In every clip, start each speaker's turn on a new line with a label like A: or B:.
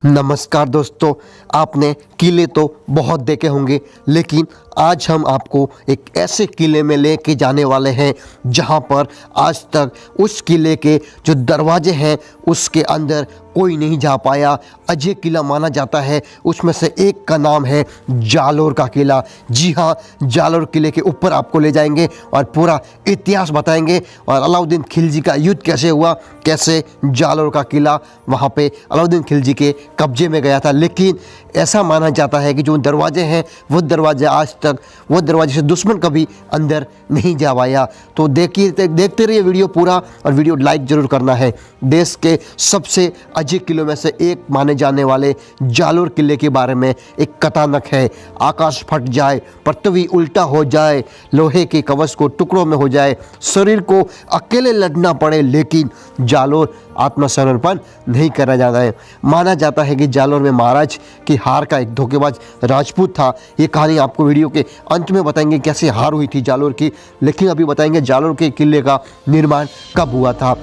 A: नमस्कार दोस्तों, आपने किले तो बहुत देखे होंगे, लेकिन आज हम आपको एक ऐसे किले में लेके जाने वाले हैं जहां पर आज तक उस किले के जो दरवाजे हैं उसके अंदर कोई नहीं जा पाया। अजय किला माना जाता है। उसमें से एक का नाम है जालोर का किला। जी हाँ, जालोर किले के ऊपर आपको ले जाएंगे और पूरा इतिहास बताएंगे और अलाउद्दीन खिलजी का युद्ध कैसे हुआ, कैसे जालोर का किला वहाँ पे अलाउद्दीन खिलजी के कब्जे में गया था। लेकिन ऐसा माना जाता है कि जो दरवाजे हैं वो दरवाजे आज तक वो दरवाजे से दुश्मन कभी अंदर नहीं जा पाया। तो देखते रहिए वीडियो पूरा, और वीडियो लाइक ज़रूर करना है। देश के सबसे अजय किलों में से एक माने जाने वाले जालोर किले के बारे में एक कथानक है। आकाश फट जाए, पृथ्वी उल्टा हो जाए, लोहे के कवच को टुकड़ों में हो जाए, शरीर को अकेले लड़ना पड़े, लेकिन जालोर आत्मसमर्पण नहीं करा जाता है। माना जाता है कि जालोर में महाराज की हार का एक धोखेबाज राजपूत था। ये कहानी आपको वीडियो के अंत में बताएंगे कैसे हार हुई थी जालोर की। लेकिन अभी बताएंगे जालोर के किले का निर्माण कब हुआ था।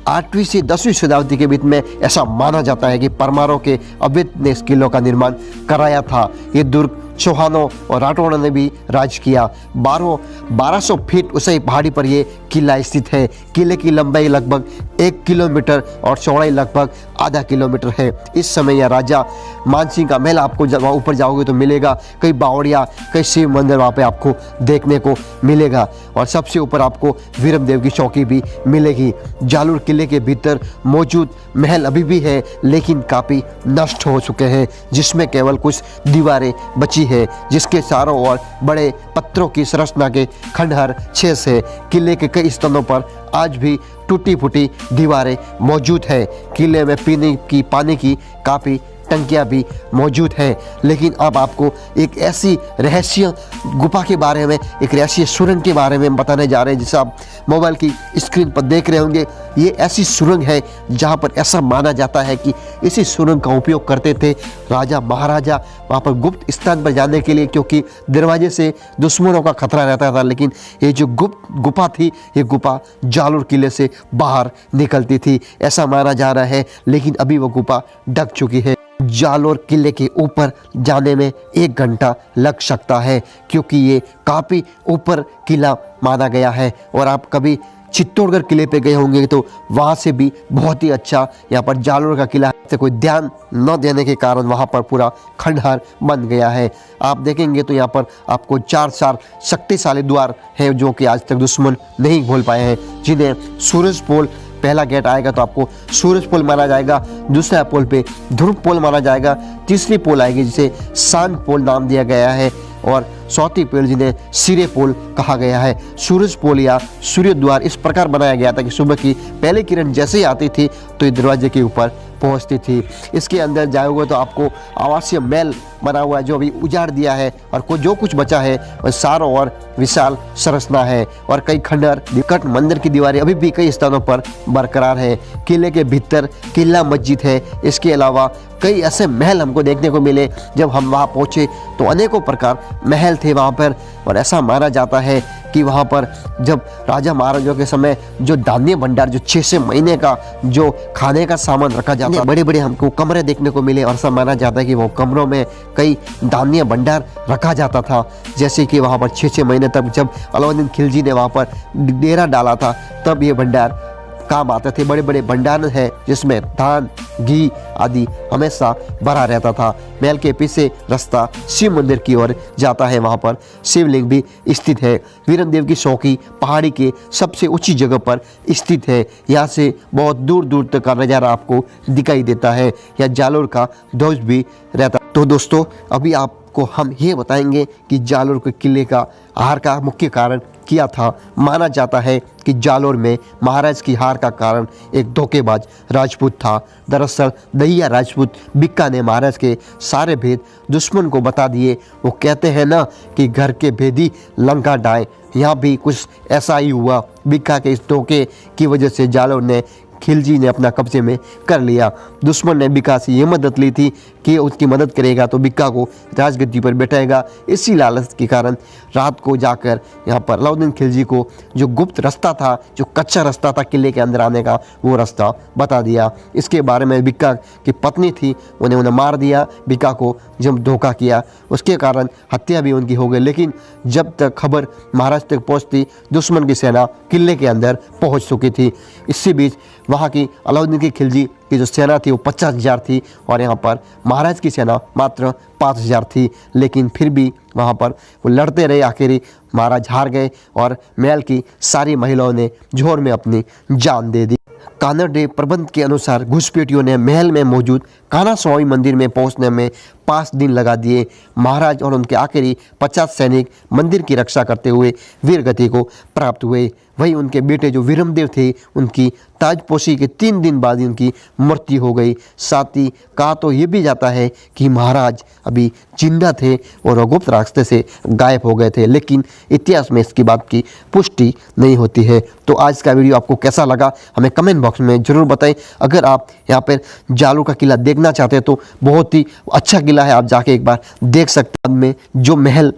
A: 8वीं से 10वीं शताब्दी के बीच में ऐसा माना जाता है कि परमारों के अवैध ने इस किलों का निर्माण कराया था। ये दुर्ग चौहानों और राठौड़ों ने भी राज किया। 1200 फीट ऊंचाई पहाड़ी पर यह किला स्थित है। किले की लंबाई लगभग 1 किलोमीटर और चौड़ाई लगभग आधा किलोमीटर है। इस समय यह राजा मानसिंह का महल आपको जब वहाँ ऊपर जाओगे तो मिलेगा। कई बावड़िया, कई शिव मंदिर वहाँ पे आपको देखने को मिलेगा और सबसे ऊपर आपको वीरमदेव की चौकी भी मिलेगी। जालोर किले के भीतर मौजूद महल अभी भी है, लेकिन काफ़ी नष्ट हो चुके हैं, जिसमें केवल कुछ दीवारें बची है, जिसके चारों ओर बड़े पत्थरों की संरचना के खंडहर शेष है। किले के कई स्थानों पर आज भी टूटी फूटी दीवारें मौजूद है। किले में पीने की पानी की काफ़ी टंकियाँ भी मौजूद हैं। लेकिन अब आपको एक ऐसी रहस्य गुफा के बारे में, एक रहस्य सुरंग के बारे में बताने जा रहे हैं, जिसे आप मोबाइल की स्क्रीन पर देख रहे होंगे। ये ऐसी सुरंग है जहाँ पर ऐसा माना जाता है कि इसी सुरंग का उपयोग करते थे राजा महाराजा वहाँ पर गुप्त स्थान पर जाने के लिए, क्योंकि दरवाजे से दुश्मनों का खतरा रहता था। लेकिन ये जो गुप्त गुफा थी, ये गुफा जालोर किले से बाहर निकलती थी, ऐसा माना जा रहा है। लेकिन अभी वो गुफा ढक चुकी है। जालोर किले के ऊपर जाने में 1 घंटा लग सकता है, क्योंकि ये काफ़ी ऊपर किला माना गया है। और आप कभी चित्तौड़गढ़ किले पे गए होंगे तो वहाँ से भी बहुत ही अच्छा यहाँ पर जालोर का किला से कोई ध्यान न देने के कारण वहाँ पर पूरा खंडहर बन गया है। आप देखेंगे तो यहाँ पर आपको 4 शक्तिशाली द्वार हैं जो कि आज तक दुश्मन नहीं खोल पाए हैं, जिन्हें सूरज पोल पहला गेट आएगा तो आपको सूरज पोल माना जाएगा, दूसरा पोल पे ध्रुव पोल माना जाएगा, तीसरी पोल आएगी जिसे शांत पोल नाम दिया गया है, और चौथी पोल जिन्हें सिरे पोल कहा गया है। सूरज पोल या सूर्य द्वार इस प्रकार बनाया गया था कि सुबह की पहली किरण जैसे ही आती थी तो ये दरवाजे के ऊपर पहुंचती थी। इसके अंदर जाओगे तो आपको आवासीय महल बना हुआ है जो अभी उजाड़ दिया है, और जो कुछ बचा है वह चारों ओर विशाल संरचना है, और कई खंडहर निकट मंदिर की दीवारें अभी भी कई स्थानों पर बरकरार है। किले के भीतर किला मस्जिद है। इसके अलावा कई ऐसे महल हमको देखने को मिले। जब हम वहाँ पहुँचे तो अनेकों प्रकार महल थे वहाँ पर, और ऐसा माना जाता है कि वहाँ पर जब राजा महाराजों के समय जो धान्य भंडार, जो 6 महीने का जो खाने का सामान रखा जाता है, बड़े बड़े हमको कमरे देखने को मिले। और ऐसा माना जाता है कि वो कमरों में कई धान्य भंडार रखा जाता था। जैसे कि वहाँ पर 6 महीने तक जब अलाउद्दीन खिलजी ने वहाँ पर डेरा डाला था तब ये भंडार काम आते थे। बड़े बड़े भंडार है जिसमें धान, घी आदि हमेशा भरा रहता था। महल के पीछे रास्ता शिव मंदिर की ओर जाता है, वहाँ पर शिवलिंग भी स्थित है। वीरमदेव की चौकी पहाड़ी के सबसे ऊंची जगह पर स्थित है। यहाँ से बहुत दूर दूर तक का नज़ारा आपको दिखाई देता है। यहाँ जालोर का ध्वज भी रहता। तो दोस्तों, अभी आपको हम ये बताएंगे कि जालोर के किले का हार का मुख्य कारण किया था। माना जाता है कि जालोर में महाराज की हार का कारण एक धोखेबाज राजपूत था। दरअसल दहिया राजपूत बिक्का ने महाराज के सारे भेद दुश्मन को बता दिए। वो कहते हैं ना कि घर के भेदी लंका डाए, यहाँ भी कुछ ऐसा ही हुआ। बिक्का के इस धोखे की वजह से जालोर ने खिलजी ने अपना कब्जे में कर लिया। दुश्मन ने बिक्का से ये मदद ली थी कि उसकी मदद करेगा तो बिक्का को राजगद्दी पर बैठाएगा। इसी लालच के कारण रात को जाकर यहाँ पर अलाउद्दीन खिलजी को जो गुप्त रास्ता था, जो कच्चा रास्ता था किले के अंदर आने का, वो रास्ता बता दिया। इसके बारे में बिक्का की पत्नी थी, उन्हें मार दिया। बिक्का को जब धोखा किया उसके कारण हत्या भी उनकी हो गई। लेकिन जब तक खबर महाराज तक पहुंचती, दुश्मन की सेना किले के अंदर पहुंच चुकी थी। इसी बीच वहाँ की अलाउद्दीन की खिलजी की जो सेना थी वो 50,000 थी और यहाँ पर महाराज की सेना मात्र 5,000 थी। लेकिन फिर भी वहाँ पर वो लड़ते रहे। आखिरी महाराज हार गए और महल की सारी महिलाओं ने जोर में अपनी जान दे दी। कानड़े प्रबंध के अनुसार घुसपैठियों ने महल में मौजूद कान्हा स्वामी मंदिर में पहुंचने में 5 दिन लगा दिए। महाराज और उनके आखिरी 50 सैनिक मंदिर की रक्षा करते हुए वीरगति को प्राप्त हुए। वहीं उनके बेटे जो वीरमदेव थे, उनकी ताजपोशी के 3 दिन बाद उनकी मृत्यु हो गई। साथ ही कहा तो ये भी जाता है कि महाराज अभी जिंदा थे और गुप्त रास्ते से गायब हो गए थे, लेकिन इतिहास में इसकी बात की पुष्टि नहीं होती है। तो आज का वीडियो आपको कैसा लगा हमें कमेंट बॉक्स में ज़रूर बताएं। अगर आप यहाँ पर जालोर का किला देखना चाहते हैं तो बहुत ही अच्छा किला है, आप जाके एक बार देख सकते हैं। में जो महल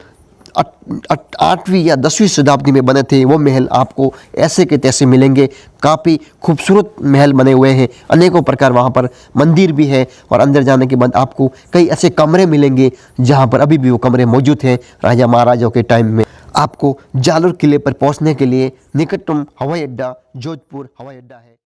A: 8वीं या 10वीं शताब्दी में बने थे, वो महल आपको ऐसे के तैसे मिलेंगे। काफ़ी खूबसूरत महल बने हुए हैं, अनेकों प्रकार वहाँ पर मंदिर भी है और अंदर जाने के बाद आपको कई ऐसे कमरे मिलेंगे जहाँ पर अभी भी वो कमरे मौजूद हैं राजा महाराजाओं के टाइम में। आपको जालोर किले पर पहुँचने के लिए निकटतम हवाई अड्डा जोधपुर हवाई अड्डा है।